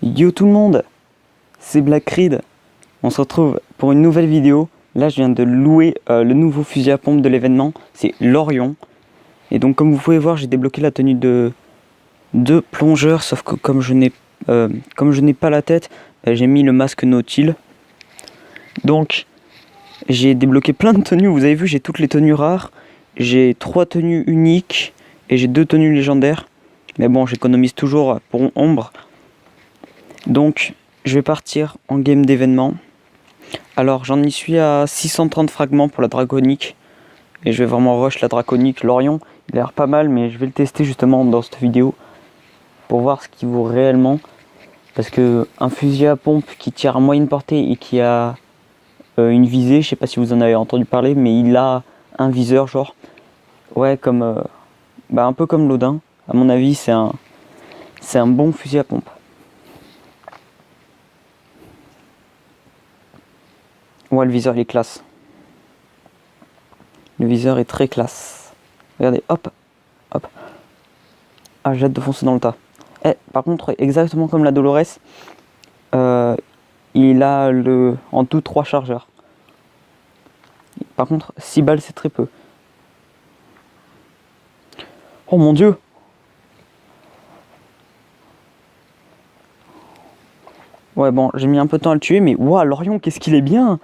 Yo tout le monde, c'est Black Reed. On se retrouve pour une nouvelle vidéo. Là je viens de louer le nouveau fusil à pompe de l'événement, c'est l'Orion. Et donc comme vous pouvez voir, j'ai débloqué la tenue de plongeur, sauf que comme je n'ai pas la tête, j'ai mis le masque Nautile. Donc j'ai débloqué plein de tenues, vous avez vu, j'ai toutes les tenues rares. J'ai 3 tenues uniques et j'ai 2 tenues légendaires. Mais bon, j'économise toujours pour ombre. Donc je vais partir en game d'événement. Alors j'en y suis à 630 fragments pour la draconique. Et je vais vraiment rush la draconique. L'Orion, il a l'air pas mal, mais je vais le tester justement dans cette vidéo. Pour voir ce qu'il vaut réellement. Parce que un fusil à pompe qui tire à moyenne portée et qui a une visée, je sais pas si vous en avez entendu parler, mais il a un viseur genre. Ouais, comme un peu comme l'Odin. À mon avis, c'est un bon fusil à pompe. Ouais, le viseur il est classe. Le viseur est très classe. Regardez, hop, hop. Ah, j'ai hâte de foncer dans le tas. Par contre, exactement comme la Dolores, il a en tout 3 chargeurs. Par contre, 6 balles, c'est très peu. Oh mon dieu! Ouais, bon, j'ai mis un peu de temps à le tuer, mais waouh, l'Orion, qu'est-ce qu'il est bien!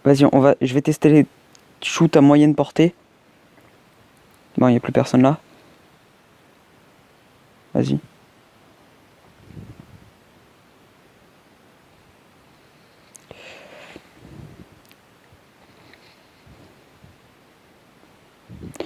Vas-y, je vais tester les shoots à moyenne portée. Bon, il n'y a plus personne là. Vas-y.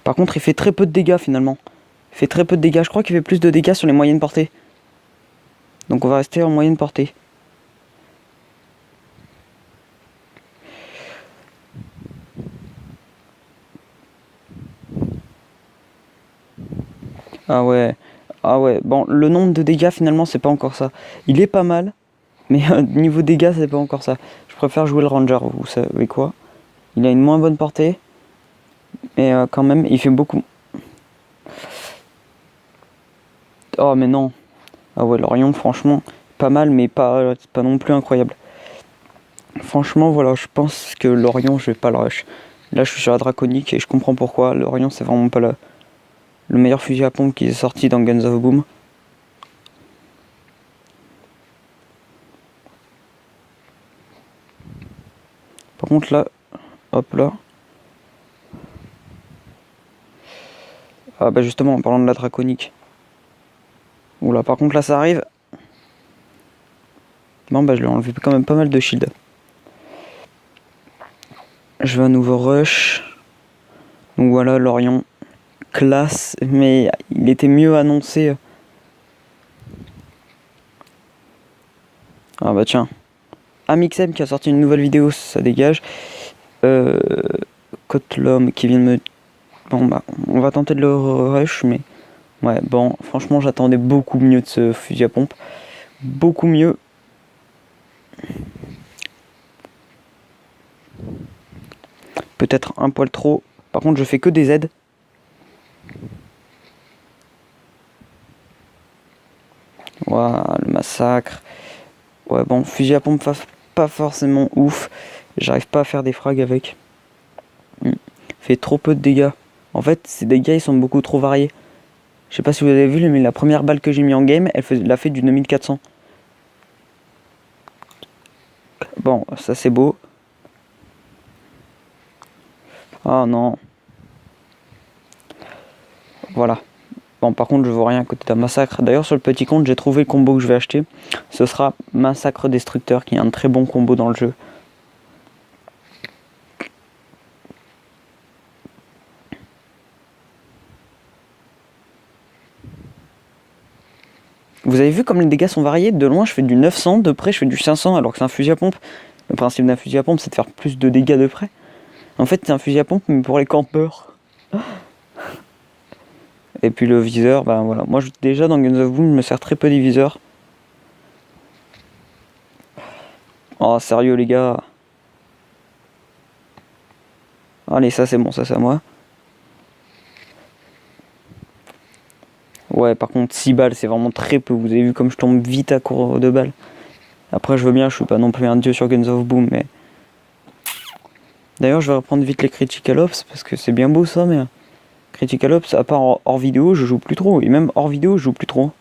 Par contre, il fait très peu de dégâts finalement. Il fait très peu de dégâts. Je crois qu'il fait plus de dégâts sur les moyennes portées. Donc on va rester en moyenne portée. Ah ouais. Ah ouais. Bon, le nombre de dégâts finalement, c'est pas encore ça. Il est pas mal. Mais niveau dégâts, c'est pas encore ça. Je préfère jouer le Ranger, vous savez quoi. Il a une moins bonne portée. Mais quand même, il fait beaucoup. Oh mais non. Ah ouais, l'Orion, franchement, pas mal, mais pas non plus incroyable. Franchement, voilà, je pense que l'Orion, je vais pas le rush. Là, je suis sur la Draconique et je comprends pourquoi. L'Orion, c'est vraiment pas le meilleur fusil à pompe qui est sorti dans Guns of Boom. Par contre, là, hop là. Ah bah justement, en parlant de la Draconique. Oula, par contre, là, ça arrive. Bon, bah je lui ai enlevé quand même pas mal de shield. Je vais à nouveau rush. Donc voilà, l'Orion. Classe, mais il était mieux annoncé. Ah bah tiens. Amixem qui a sorti une nouvelle vidéo, ça dégage. Kotlom qui vient de me... Bon bah, on va tenter de le rush, mais... Ouais, bon, franchement, j'attendais beaucoup mieux de ce fusil à pompe. Beaucoup mieux. Peut-être un poil trop. Par contre, je fais que des aides. Voilà, le massacre. Ouais, bon, fusil à pompe pas forcément ouf. J'arrive pas à faire des frags avec. Fait trop peu de dégâts. En fait, ces dégâts, ils sont beaucoup trop variés. Je sais pas si vous avez vu, mais la première balle que j'ai mis en game, elle a fait du 9400. Bon, ça c'est beau. Ah non. Voilà. Bon, par contre, je vois rien à côté d'un massacre. D'ailleurs, sur le petit compte, j'ai trouvé le combo que je vais acheter. Ce sera Massacre Destructeur, qui est un très bon combo dans le jeu. Vous avez vu comme les dégâts sont variés? De loin, je fais du 900, de près, je fais du 500, alors que c'est un fusil à pompe. Le principe d'un fusil à pompe, c'est de faire plus de dégâts de près. En fait, c'est un fusil à pompe, mais pour les campeurs. Et puis le viseur, ben voilà. Moi, déjà, dans Guns of Boom, je me sers très peu des viseurs. Oh, sérieux, les gars. Allez, ça, c'est bon, ça, c'est à moi. Ouais, par contre 6 balles c'est vraiment très peu. Vous avez vu comme je tombe vite à court de balles. Après je veux bien, je suis pas non plus un dieu sur Guns of Boom, mais... D'ailleurs je vais reprendre vite les Critical Ops, parce que c'est bien beau ça, mais... Critical Ops, à part hors vidéo, je joue plus trop. Et même hors vidéo, je joue plus trop.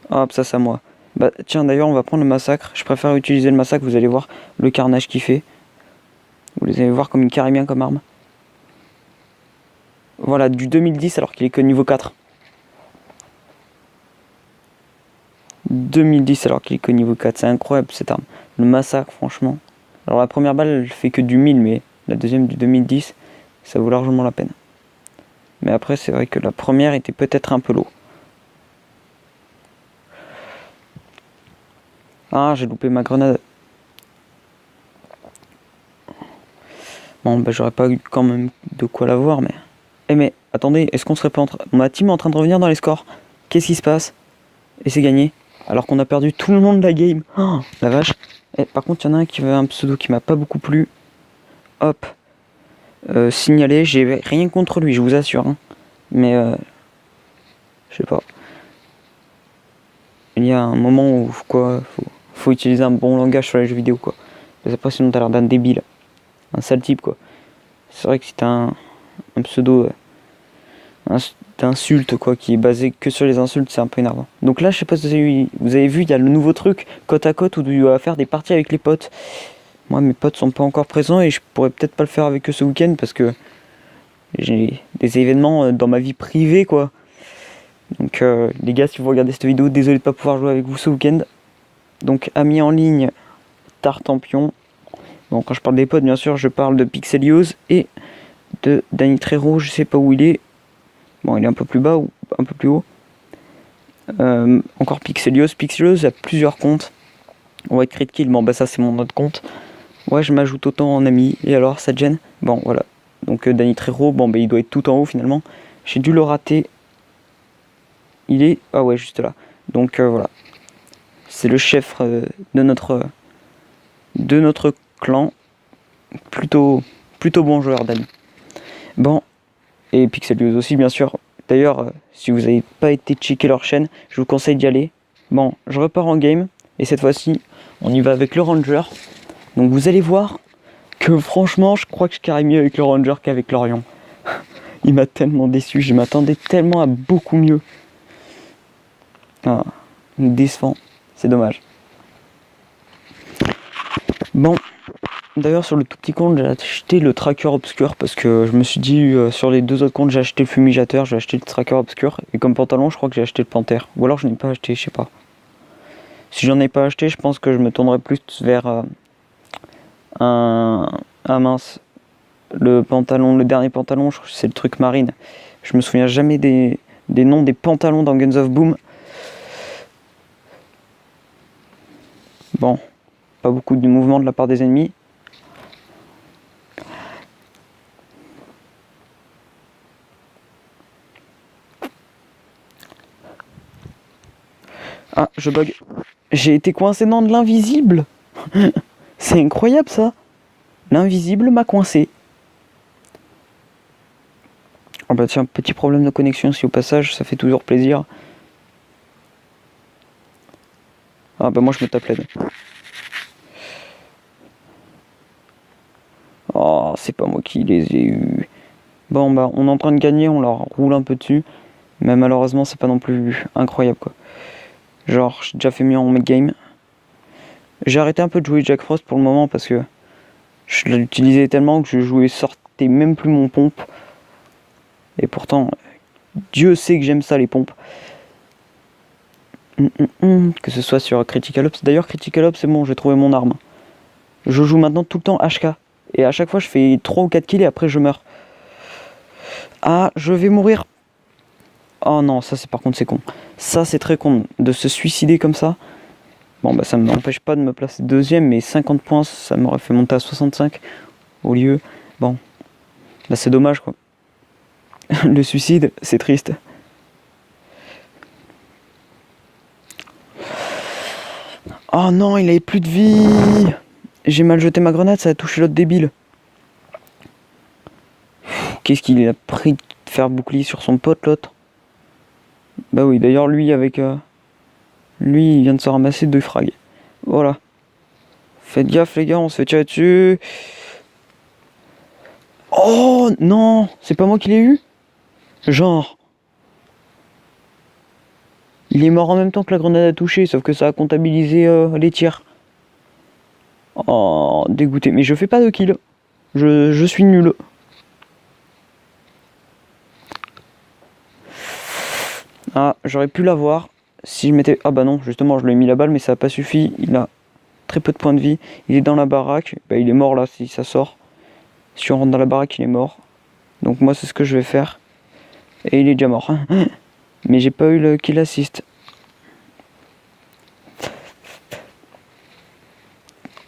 Hop, ça c'est à moi. Bah tiens, d'ailleurs on va prendre le massacre. Je préfère utiliser le massacre, vous allez voir le carnage qu'il fait. Vous allez voir comme il carry bien comme arme. Voilà, du 2010 alors qu'il est que niveau 4. 2010 alors qu'il est que niveau 4, c'est incroyable cette arme. Le massacre franchement. Alors la première balle elle fait que du 1000, mais la deuxième du 2010, ça vaut largement la peine. Mais après c'est vrai que la première était peut-être un peu low. Ah, j'ai loupé ma grenade. Bon bah j'aurais pas eu quand même de quoi l'avoir, mais... Eh mais attendez, est-ce qu'on serait pas en train... Ma team est en train de revenir dans les scores. Qu'est-ce qui se passe? Et c'est gagné. Alors qu'on a perdu tout le monde de la game. Oh, la vache. Et par contre, il y en a un qui avait un pseudo qui m'a pas beaucoup plu. Hop. Signalé. J'ai rien contre lui, je vous assure. Hein. Mais je sais pas. Il y a un moment où quoi, faut utiliser un bon langage sur les jeux vidéo quoi. C'est pas sinon t'as l'air d'un débile. Un sale type quoi. C'est vrai que si t'as un pseudo d'insulte quoi qui est basé que sur les insultes, c'est un peu énervant. Donc là je sais pas si vous avez vu, il y a le nouveau truc côte à côte où tu vas faire des parties avec les potes. Moi mes potes sont pas encore présents et je pourrais peut-être pas le faire avec eux ce week-end parce que j'ai des événements dans ma vie privée quoi. Donc les gars, si vous regardez cette vidéo, désolé de pas pouvoir jouer avec vous ce week-end. Donc amis en ligne, Tartampion. Bon, quand je parle des potes, bien sûr, je parle de Pixelios et de Danny Trejo, je sais pas où il est. Bon, il est un peu plus bas ou un peu plus haut. Encore Pixelios. Pixelios a plusieurs comptes. White Crit Kill, bon bah ça c'est mon autre compte. Ouais, je m'ajoute autant en ami. Et alors, ça te gêne? Bon, voilà. Donc Danny Trejo, bon bah il doit être tout en haut finalement. J'ai dû le rater. Il est... Ah ouais, juste là. Donc voilà. C'est le chef de notre clan. Plutôt bon joueur, Danny. Bon. Et Pixelios aussi, bien sûr. D'ailleurs, si vous n'avez pas été checker leur chaîne, je vous conseille d'y aller. Bon, je repars en game. Et cette fois-ci, on y va avec le Ranger. Donc vous allez voir que franchement, je crois que je carry mieux avec le Ranger qu'avec l'Orion. Il m'a tellement déçu. Je m'attendais tellement à beaucoup mieux. Ah, décevant, c'est dommage. Bon, d'ailleurs sur le tout petit compte j'ai acheté le tracker obscur parce que je me suis dit sur les deux autres comptes j'ai acheté le fumigateur, j'ai acheté le tracker obscur et comme pantalon je crois que j'ai acheté le panthère. Ou alors je n'ai pas acheté, je sais pas. Si j'en ai pas acheté je pense que je me tournerais plus vers ah mince, le pantalon, le dernier pantalon, je crois que c'est le truc marine. Je me souviens jamais des noms des pantalons dans Guns of Boom. Bon, pas beaucoup de mouvement de la part des ennemis. Ah, je bug. J'ai été coincé dans de l'invisible. C'est incroyable ça. L'invisible m'a coincé. Oh bah tiens, petit problème de connexion si au passage, ça fait toujours plaisir. Ah bah moi je me tape l'aide. Oh, c'est pas moi qui les ai eus. Bon bah on est en train de gagner, on leur roule un peu dessus. Mais malheureusement c'est pas non plus incroyable quoi. Genre j'ai déjà fait mieux en mid-game. J'ai arrêté un peu de jouer Jack Frost pour le moment parce que je l'utilisais tellement que je sortais même plus mon pompe. Et pourtant, Dieu sait que j'aime ça les pompes. Que ce soit sur Critical Ops. D'ailleurs Critical Ops c'est bon, j'ai trouvé mon arme. Je joue maintenant tout le temps HK. Et à chaque fois je fais 3 ou 4 kills et après je meurs. Ah, je vais mourir. Oh non, ça c'est par contre c'est con. Ça c'est très con de se suicider comme ça. Bon bah ça ne m'empêche pas de me placer deuxième, mais 50 points ça m'aurait fait monter à 65 au lieu. Bon, bah c'est dommage quoi. Le suicide, c'est triste. Oh non, il avait plus de vie. J'ai mal jeté ma grenade, ça a touché l'autre débile. Qu'est-ce qu'il a pris faire bouclier sur son pote, l'autre. Bah oui, d'ailleurs, lui, lui, il vient de se ramasser 2 frags. Voilà. Faites gaffe, les gars, on se fait tirer dessus. Oh, non, c'est pas moi qui l'ai eu. Genre. Il est mort en même temps que la grenade a touché, sauf que ça a comptabilisé les tirs. Oh, dégoûté. Mais je fais pas de kill. Je suis nul. Ah, j'aurais pu l'avoir si je m'étais... Ah bah non, justement, je lui ai mis la balle, mais ça a pas suffi. Il a très peu de points de vie. Il est dans la baraque. Bah, il est mort là, si ça sort. Si on rentre dans la baraque, il est mort. Donc moi, c'est ce que je vais faire. Et il est déjà mort. Mais j'ai pas eu le kill assist.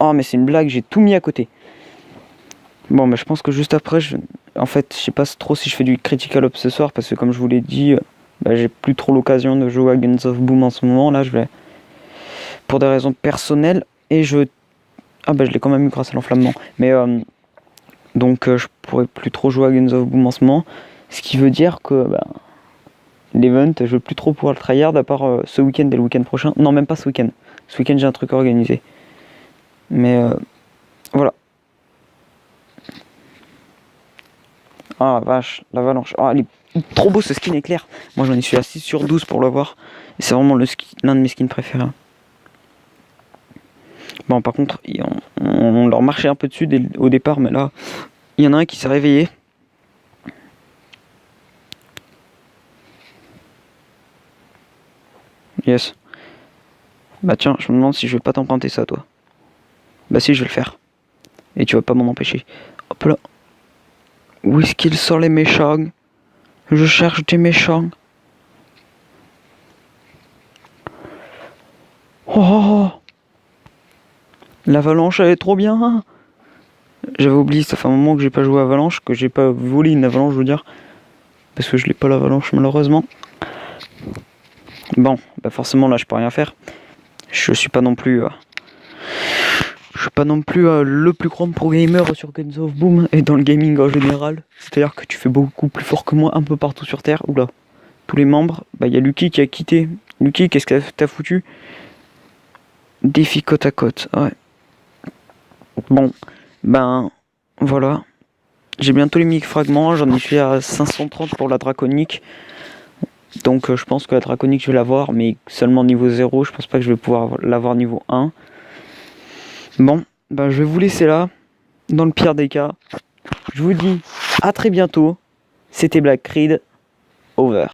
Oh, mais c'est une blague, j'ai tout mis à côté. Bon, mais je pense que juste après, en fait, je sais pas trop si je fais du Critical Ops ce soir, parce que comme je vous l'ai dit, bah, j'ai plus trop l'occasion de jouer à Guns of Boom en ce moment. Là, je vais... Pour des raisons personnelles, et je... Ah bah, je l'ai quand même eu grâce à l'enflammement. Mais, donc, je pourrais plus trop jouer à Guns of Boom en ce moment. Ce qui veut dire que, bah, l'event, je veux plus trop pouvoir le tryhard, à part ce week-end et le week-end prochain. Non, même pas ce week-end. Ce week-end, j'ai un truc organisé. Mais, voilà. Ah vache, l'avalanche. Ah, il est trop beau ce skin éclair. Moi j'en ai suis à 6 sur 12 pour l'avoir. Et c'est vraiment l'un de mes skins préférés. Bon, par contre, on leur marchait un peu dessus au départ, mais là, il y en a un qui s'est réveillé. Yes. Bah tiens, je me demande si je vais pas t'emprunter ça, toi. Bah si, je vais le faire. Et tu vas pas m'en empêcher. Hop là. Où est-ce qu'il sort les méchants? Je cherche des méchants. Oh, l'avalanche, elle est trop bien. J'avais oublié, ça fait un moment que j'ai pas joué à Avalanche, que j'ai pas volé une avalanche, je veux dire. Parce que je l'ai pas l'avalanche, malheureusement. Bon, bah forcément, là, je peux rien faire. Je suis pas non plus... je suis pas non plus le plus grand pro gamer sur Guns of Boom et dans le gaming en général. C'est-à-dire que tu fais beaucoup plus fort que moi un peu partout sur Terre. Oula. Tous les membres. Bah, il y a Lucky qui a quitté. Lucky, qu'est-ce que t'as foutu? Défi côte à côte, ouais. Bon, ben, voilà. J'ai bientôt les mini-fragments, j'en ai fait à 530 pour la draconique. Donc je pense que la draconique je vais l'avoir, mais seulement niveau 0, je pense pas que je vais pouvoir l'avoir niveau 1. Bon, ben je vais vous laisser là, dans le pire des cas. Je vous dis à très bientôt, c'était Black Creed, over.